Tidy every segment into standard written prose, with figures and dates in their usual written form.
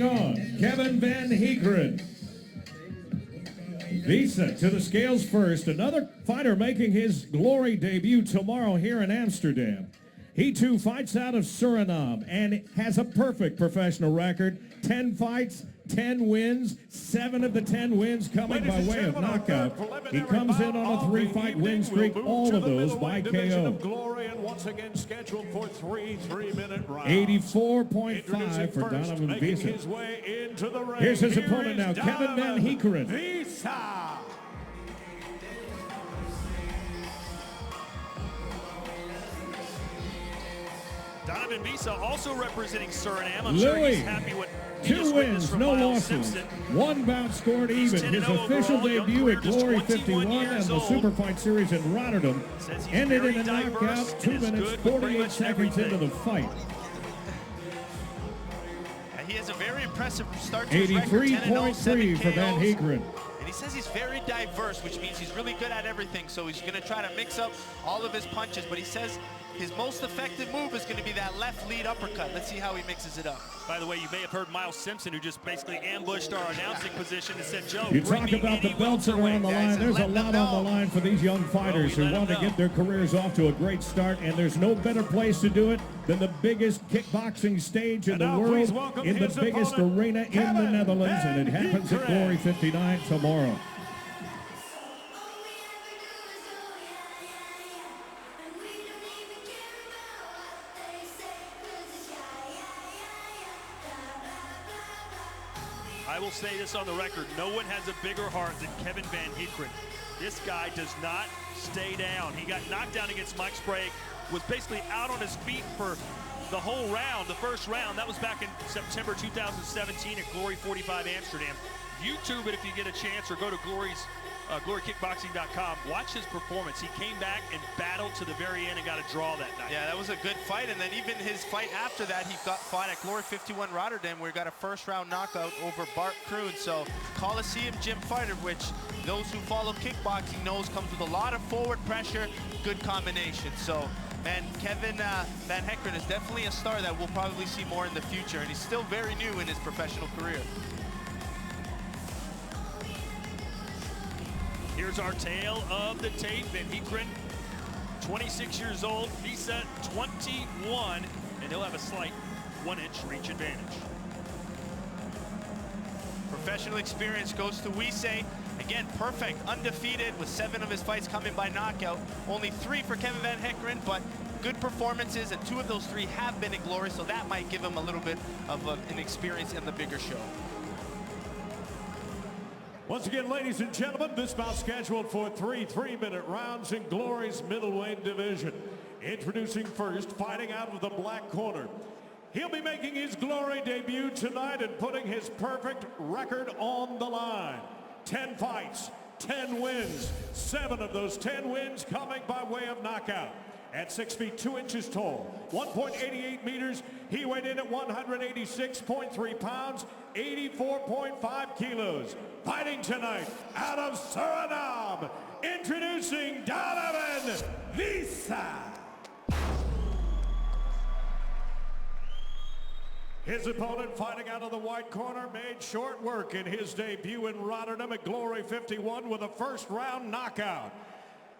On Kevin Van Heeckeren. Wisse to the scales first. Another fighter making his glory debut tomorrow here in Amsterdam. He too fights out of Suriname and has a perfect professional record. 10 fights, 10 wins, 7 of the 10 wins coming by way of knockout. He comes in on a 3-fight win streak, all of those by KO. 84.5 for Donovan Wisse. Here's his opponent now, Kevin Van Heeckeren. Donovan Wisse also representing Suriname. I'm sure he's happy with 2 wins, no losses. 1 bout scored even. His official debut at Glory 51 and the Super Fight Series in Rotterdam ended in a knockout 2 minutes, 48 seconds into the fight. He has a very impressive start to his record, 83.3 for Van Heeckeren. And he says he's very diverse, which means he's really good at everything. So he's going to try to mix up all of his punches. But he says his most effective move is going to be that left lead uppercut. Let's see how he mixes it up. By the way, you may have heard Miles Simpson, who just basically ambushed our announcing position and said, Joe, you talk about the belts that are on the line. There's a lot on the line for these young fighters who want to get their careers off to a great start, and there's no better place to do it than the biggest kickboxing stage in the world, in the biggest arena in the Netherlands, and it happens at Glory 59 tomorrow. I will say this on the record, no one has a bigger heart than Kevin Van Heeckeren. This guy does not stay down. He got knocked down against Mike Sprague, was basically out on his feet for the whole round, the first round. That was back in September 2017 at Glory 45 Amsterdam. YouTube it if you get a chance, or go to glorykickboxing.com. Watch his performance. He came back and battled to the very end and got a draw that night. Yeah, that was a good fight. And then even his fight after that, he got fought at Glory 51 Rotterdam, where he got a first-round knockout over Bart Kroon. So Coliseum gym fighter, which those who follow kickboxing knows comes with a lot of forward pressure, good combination. So, man, Kevin Van Heeckeren is definitely a star that we'll probably see more in the future, and he's still very new in his professional career. Here's our tale of the tape. Van Heeckeren, 26 years old, Wisse 21, and he'll have a slight 1-inch reach advantage. Professional experience goes to Wisse. Again, perfect, undefeated, with 7 of his fights coming by knockout. Only 3 for Kevin Van Heeckeren, but good performances, and 2 of those 3 have been in Glory, so that might give him a little bit of an experience in the bigger show. Once again, ladies and gentlemen, this bout scheduled for 3 3-minute rounds in Glory's middleweight division. Introducing first, fighting out of the black corner. He'll be making his Glory debut tonight and putting his perfect record on the line. 10 fights, 10 wins, 7 of those 10 wins coming by way of knockout. At 6 feet 2 inches tall, 1.88 meters, he weighed in at 186.3 pounds, 84.5 kilos. Fighting tonight out of Suriname, introducing Donovan Wisse. His opponent, fighting out of the white corner, made short work in his debut in Rotterdam at Glory 51 with a first-round knockout.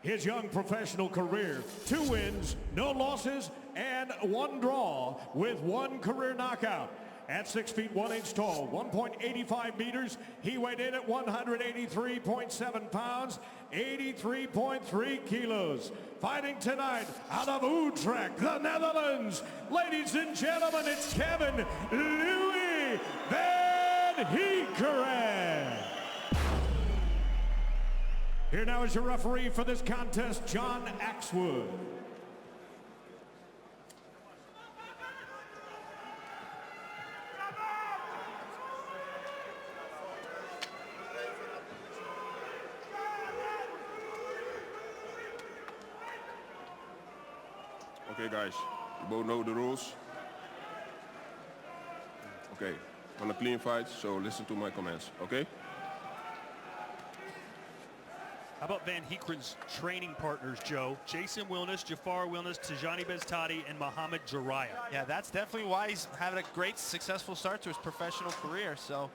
His young professional career, 2 wins, no losses, and 1 draw with 1 career knockout. At 6 feet 1 inch tall, 1.85 meters, he weighed in at 183.7 pounds, 83.3 kilos. Fighting tonight out of Utrecht, the Netherlands. Ladies and gentlemen, it's Kevin Louis Van Heeckeren. Here now is your referee for this contest, John Axwood. Okay, guys, you both know the rules. Okay, on a clean fight, so listen to my commands, okay? How about Van Heekeren's training partners, Joe? Jason Wilness, Jafar Wilness, Tijani Beztadi, and Mohamed Jarrah. Yeah, that's definitely why he's having a great, successful start to his professional career. So,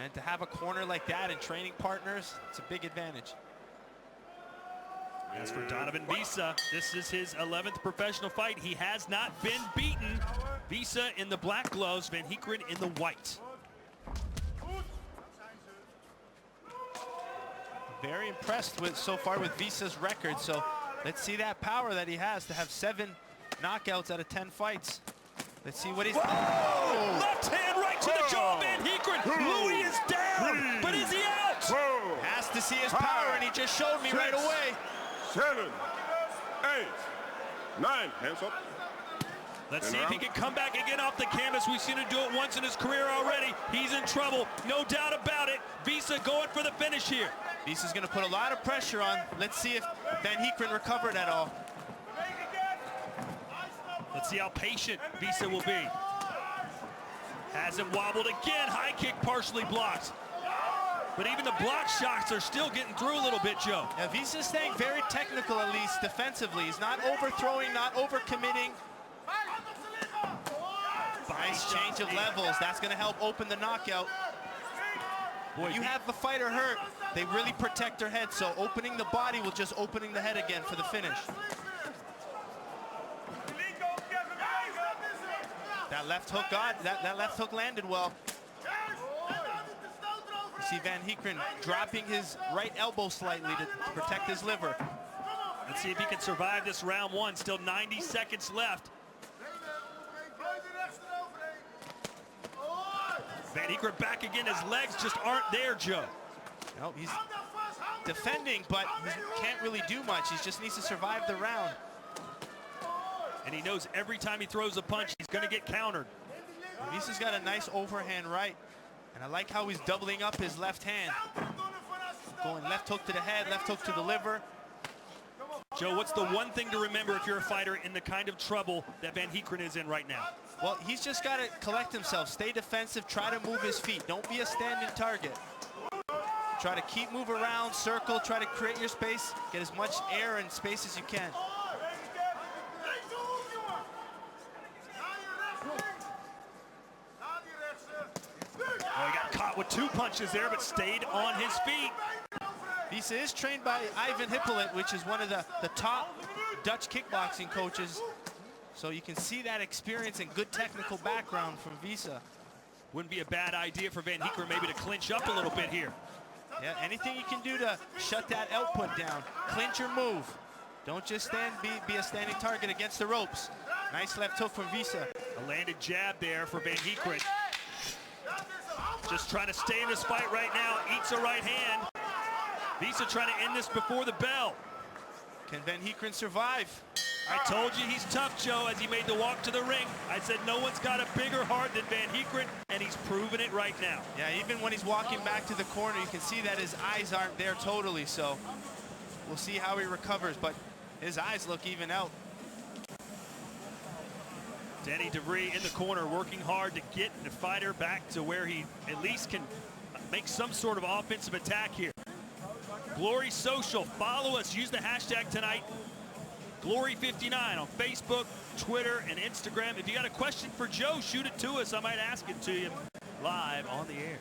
and to have a corner like that and training partners, it's a big advantage. As for Donovan Wisse, this is his 11th professional fight. He has not been beaten. Wisse in the black gloves, Van Heeckeren in the white. Very impressed with so far with Wisse's record. So let's see that power that he has to have 7 knockouts out of 10 fights. Let's see what he's. Oh! Left hand right to the jaw of Van Heeckeren. Louis is down, but is he out? Has to see his power, and he just showed me right away. 7, 8, 9. Hands up. Let's see if he can come back again off the canvas. We've seen him do it once in his career already. He's in trouble, no doubt about it. Wisse going for the finish here. Wisse's going to put a lot of pressure on. Let's see if Van Heeckeren recovered at all. Let's see how patient Wisse will be. Hasn't wobbled again. High kick partially blocked. But even the block shots are still getting through a little bit, Joe. Yeah, Wisse's staying very technical, at least defensively. He's not overthrowing, not overcommitting. Nice change of levels. That's going to help open the knockout. Boy, you have the fighter hurt, they really protect their head, so opening the body will just opening the head again for the finish. That left hook that left hook landed well. You see Van Heeckeren dropping his right elbow slightly to protect his liver. Let's see if he can survive this round one. Still 90 seconds left. Van Heeckeren back again. His legs just aren't there, Joe. No, he's defending, but he can't really do much. He just needs to survive the round. And he knows every time he throws a punch, he's going to get countered. Wisse's got a nice overhand right, and I like how he's doubling up his left hand. Going left hook to the head, left hook to the liver. Joe, what's the one thing to remember if you're a fighter in the kind of trouble that Van Heeckeren is in right now? Well, he's just got to collect himself, stay defensive, try to move his feet. Don't be a standing target. Try to keep move around, circle, try to create your space, get as much air and space as you can. Well, he got caught with 2 punches there, but stayed on his feet. Wisse is trained by Ivan Hippolyt, which is one of the top Dutch kickboxing coaches. So you can see that experience and good technical background from Wisse. Wouldn't be a bad idea for Van Heeckeren maybe to clinch up a little bit here. Yeah, anything you can do to shut that output down. Clinch your move. Don't just stand, be a standing target against the ropes. Nice left hook from Wisse. A landed jab there for Van Heeckeren. Just trying to stay in this fight right now. Eats a right hand. Wisse trying to end this before the bell. Can Van Heeckeren survive? I told you he's tough, Joe, as he made the walk to the ring. I said no one's got a bigger heart than Van Heeckeren, and he's proven it right now. Yeah, even when he's walking back to the corner, you can see that his eyes aren't there totally, so we'll see how he recovers, but his eyes look even out. Danny DeVries in the corner working hard to get the fighter back to where he at least can make some sort of offensive attack here. Glory Social, follow us, use the hashtag tonight. Glory59 on Facebook, Twitter, and Instagram. If you got a question for Joe, shoot it to us. I might ask it to you live on the air.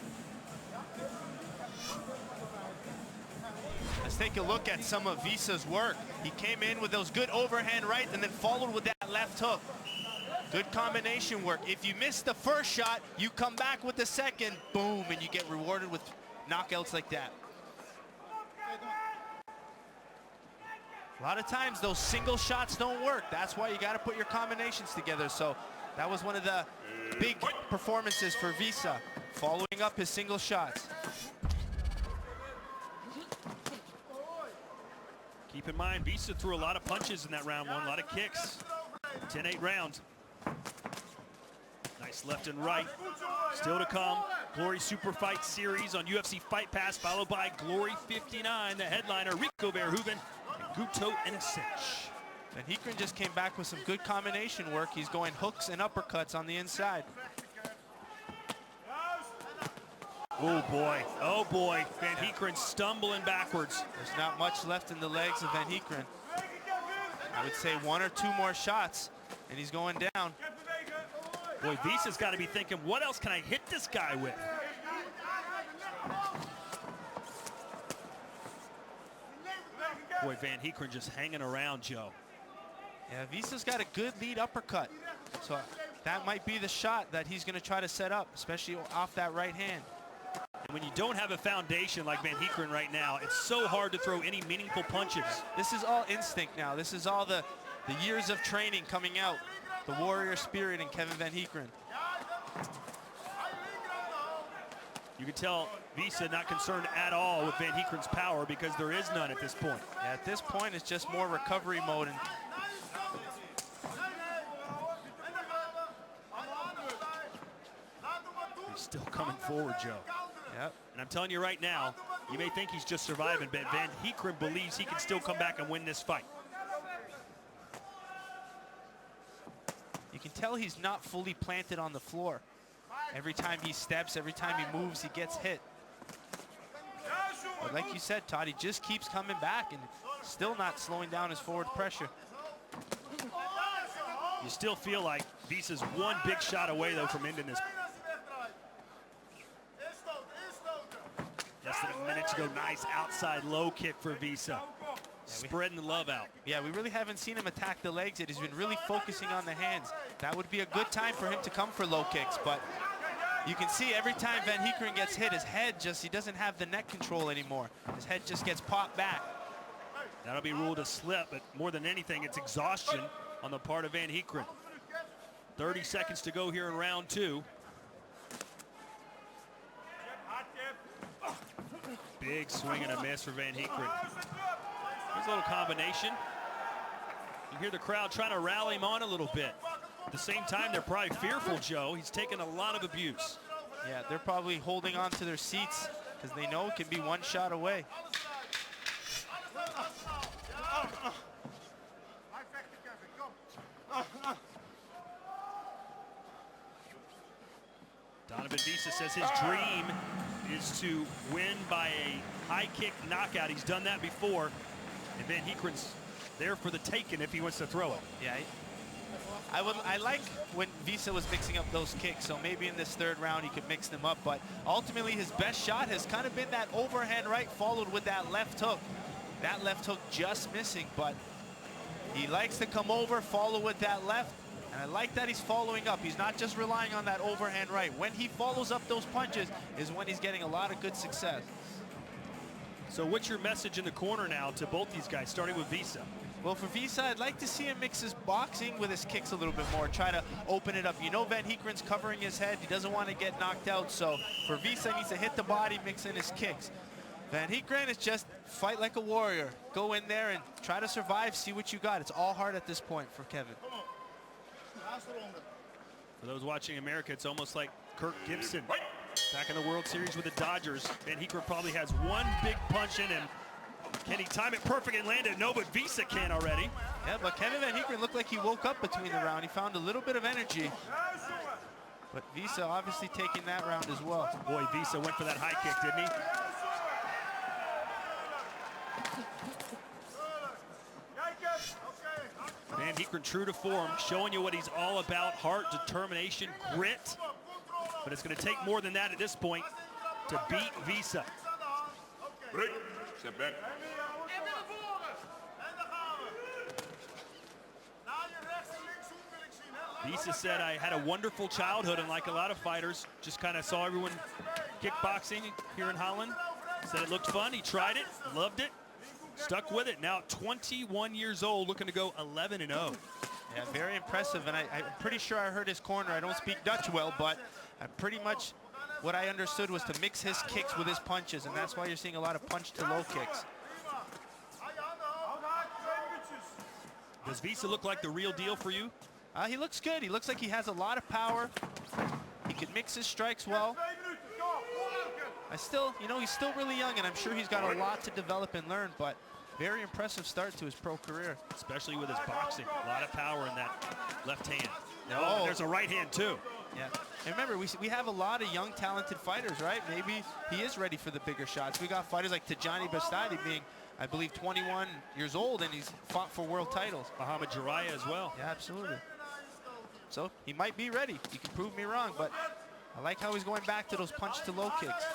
Let's take a look at some of Wisse's work. He came in with those good overhand rights and then followed with that left hook. Good combination work. If you miss the first shot, you come back with the second, boom, and you get rewarded with knockouts like that. A lot of times those single shots don't work. That's why you got to put your combinations together. So that was one of the big performances for Wisse, following up his single shots. Keep in mind, Wisse threw a lot of punches in that round one, a lot of kicks. 10-8 round. Nice left and right. Still to come, Glory Super Fight Series on UFC Fight Pass, followed by Glory 59, the headliner, Rico Verhoeven and Guto Inosich. And Heeckeren just came back with some good combination work. He's going hooks and uppercuts on the inside. Oh boy, Van Heeckeren stumbling backwards. There's not much left in the legs of Van Heeckeren. I would say 1 or 2 more shots, and he's going down. Boy, Wisse's got to be thinking, what else can I hit this guy with? Boy, Van Heeckeren just hanging around, Joe. Yeah, Wisse's got a good lead uppercut. So that might be the shot that he's going to try to set up, especially off that right hand. And when you don't have a foundation like Van Heeckeren right now, it's so hard to throw any meaningful punches. This is all instinct now. This is all the years of training coming out. The warrior spirit in Kevin Van Heeckeren. You can tell Wisse not concerned at all with Van Heekren's power because there is none at this point. Yeah, at this point, it's just more recovery mode. And he's still coming forward, Joe. yep. And I'm telling you right now, you may think he's just surviving, but Van Heeckeren believes he can still come back and win this fight. You can tell he's not fully planted on the floor. Every time he steps, every time he moves, he gets hit. But like you said, Todd, he just keeps coming back and still not slowing down his forward pressure. You still feel like Wisse's one big shot away, though, from ending this. Less than a minute to go. Nice outside low kick for Wisse. Spreading the love out. Yeah, we really haven't seen him attack the legs yet. He's been really focusing on the hands. That would be a good time for him to come for low kicks, but you can see every time Van Heeckeren gets hit, his head he doesn't have the neck control anymore. His head just gets popped back. That'll be ruled a slip, but more than anything, it's exhaustion on the part of Van Heeckeren. 30 seconds to go here in round 2. Big swing and a miss for Van Heeckeren. Here's a little combination. You hear the crowd trying to rally him on a little bit. At the same time, they're probably fearful, Joe. He's taken a lot of abuse. Yeah, they're probably holding on to their seats because they know it can be one shot away. Donovan Wisse says his dream is to win by a high kick knockout. He's done that before. And Van Heekkeren's there for the taking if he wants to throw it. Yeah, I like when Wisse was mixing up those kicks, so maybe in this 3rd round he could mix them up, but ultimately his best shot has kind of been that overhand right followed with that left hook. That left hook just missing, but he likes to come over, follow with that left, and I like that he's following up. He's not just relying on that overhand right. When he follows up those punches is when he's getting a lot of good success. So what's your message in the corner now to both these guys, starting with Wisse? Well, for Wisse, I'd like to see him mix his boxing with his kicks a little bit more, try to open it up. You know Van Heekkeren's covering his head. He doesn't want to get knocked out, so for Wisse, he needs to hit the body, mix in his kicks. Van Heeckeren is just fight like a warrior. Go in there and try to survive, see what you got. It's all hard at this point for Kevin. For those watching America, it's almost like Kirk Gibson back in the World Series with the Dodgers. Van Heeckeren probably has one big punch in him. Can he time it perfect and land it? No, but Wisse can already. Yeah, but Kevin Van Heeckeren looked like he woke up between the round. He found a little bit of energy. But Wisse obviously taking that round as well. Boy, Wisse went for that high kick, didn't he? Van Heeckeren true to form, showing you what he's all about. Heart, determination, grit. But it's going to take more than that at this point to beat Wisse. Break. Step back. Wisse said, I had a wonderful childhood, and like a lot of fighters, just kind of saw everyone kickboxing here in Holland. Said it looked fun. He tried it, loved it, stuck with it. Now 21 years old, looking to go 11-0. Yeah, very impressive, and I'm pretty sure I heard his corner. I don't speak Dutch well, but I pretty much what I understood was to mix his kicks with his punches, and that's why you're seeing a lot of punch to low kicks. Does Wisse look like the real deal for you? He looks good. He looks like he has a lot of power. He can mix his strikes well. He's still really young, and I'm sure he's got a lot to develop and learn, but very impressive start to his pro career. Especially with his boxing. A lot of power in that left hand. Oh, there's a right hand, too. Yeah, and remember, we have a lot of young, talented fighters, right? Maybe he is ready for the bigger shots. We got fighters like Tajani Bastadi being, I believe, 21 years old, and he's fought for world titles. Muhammad Jiraiya as well. Yeah, absolutely. So he might be ready. He can prove me wrong, but I like how he's going back to those punch-to-low kicks.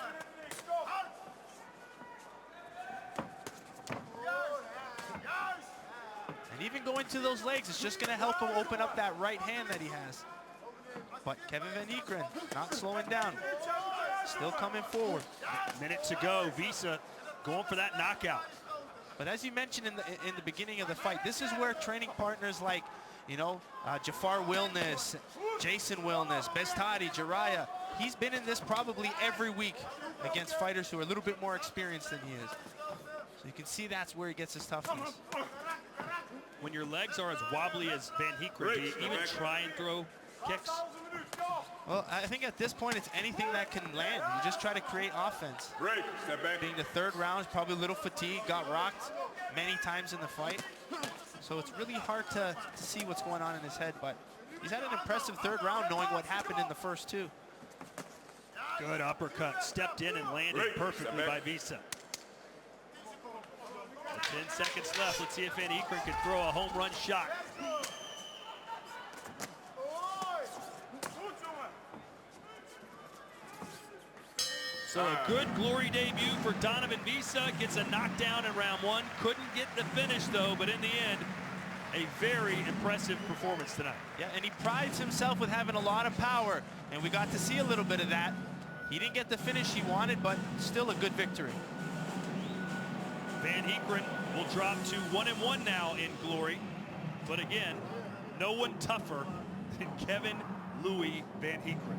And even going to those legs, it's just going to help him open up that right hand that he has. But Kevin Van Heeckeren not slowing down, still coming forward. Minute to go. Wisse going for that knockout. But as you mentioned in the beginning of the fight, this is where training partners like, you know, Jafar Wilness, Jason Wilness, Bestadi, Jiraiya, he's been in this probably every week against fighters who are a little bit more experienced than he is. So you can see that's where he gets his toughness. When your legs are as wobbly as Van Heeckeren, do you even try and throw kicks? Well, I think at this point it's anything that can land. You just try to create offense. Break. Step back. Being the third round, probably a little fatigued, got rocked many times in the fight. So it's really hard to see what's going on in his head, but he's had an impressive third round knowing what happened in the first two. Good uppercut, stepped in and landed perfectly by Wisse. 10 seconds left. Let's see if Van Heeckeren can throw a home run shot. So a good Glory debut for Donovan Wisse. Gets a knockdown in round one. Couldn't get the finish though, but in the end, a very impressive performance tonight. Yeah, and he prides himself with having a lot of power, and we got to see a little bit of that. He didn't get the finish he wanted, but still a good victory. Van Heeckeren will drop to 1-1 now in Glory. But again, no one tougher than Kevin Louis Van Heeckeren.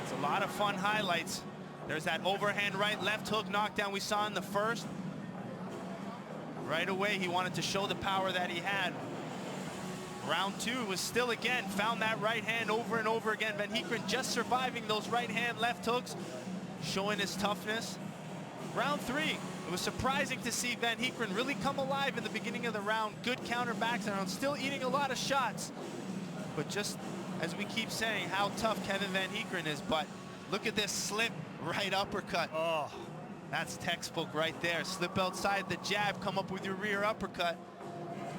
It's a lot of fun highlights. There's that overhand right left hook knockdown we saw in the first. Right away, he wanted to show the power that he had. Round two was still again, found that right hand over and over again. Van Heeckeren just surviving those right hand left hooks, showing his toughness. Round three, it was surprising to see Van Heeckeren really come alive in the beginning of the round. Good counterbacks and still eating a lot of shots. But just as we keep saying, how tough Kevin Van Heeckeren is. But look at this slip right uppercut. Oh, that's textbook right there. Slip outside the jab, come up with your rear uppercut.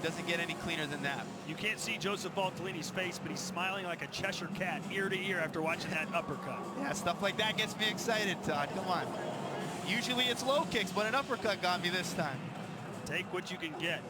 Doesn't get any cleaner than that. you can't see Joseph Valtellini's face, but he's smiling like a Cheshire cat ear to ear after watching that uppercut. Yeah, stuff like that gets me excited, Todd. Come on. Usually it's low kicks, but an uppercut got me this time. Take what you can get.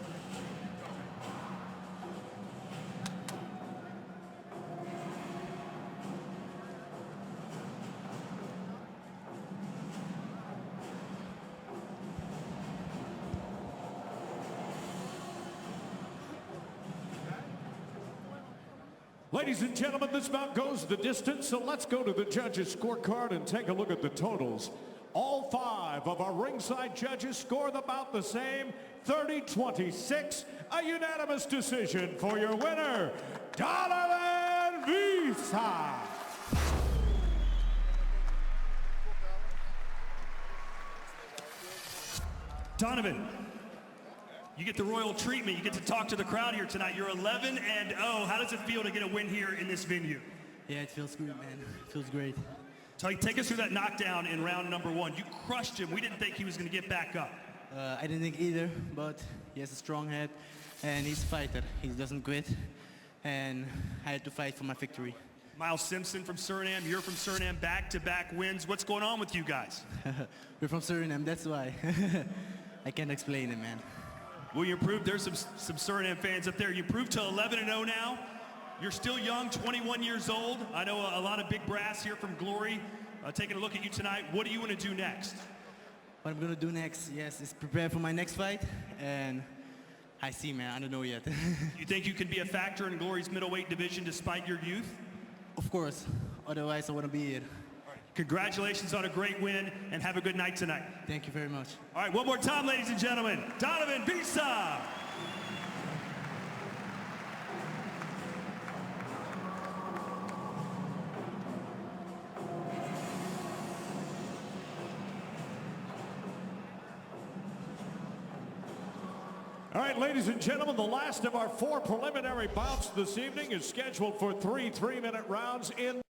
Ladies and gentlemen, this bout goes the distance, so let's go to the judges' scorecard and take a look at the totals. All five of our ringside judges scored about the same, 30-26, a unanimous decision for your winner, Donovan Wisse. Donovan, you get the royal treatment. You get to talk to the crowd here tonight. You're 11-0. How does it feel to get a win here in this venue? Yeah, it feels good, man. It feels great. Take us through that knockdown in round number one. You crushed him. We didn't think he was going to get back up. I didn't think either, but he has a strong head, and he's a fighter. He doesn't quit, and I had to fight for my victory. Miles Simpson from Suriname. You're from Suriname. Back-to-back wins. What's going on with you guys? We're from Suriname, that's why. I can't explain it, man. Well, you improved. There's some Suriname fans up there. You improved to 11-0 now. You're still young, 21 years old. I know a lot of big brass here from Glory taking a look at you tonight. What do you want to do next? What I'm gonna do next, yes, is prepare for my next fight, and I see, man, I don't know yet. You think you can be a factor in Glory's middleweight division despite your youth? Of course, otherwise I wouldn't be here. Congratulations on a great win, and have a good night tonight. Thank you very much. All right, one more time, ladies and gentlemen. Donovan Wisse. All right, ladies and gentlemen, the last of our 4 preliminary bouts this evening is scheduled for 3 3-minute rounds in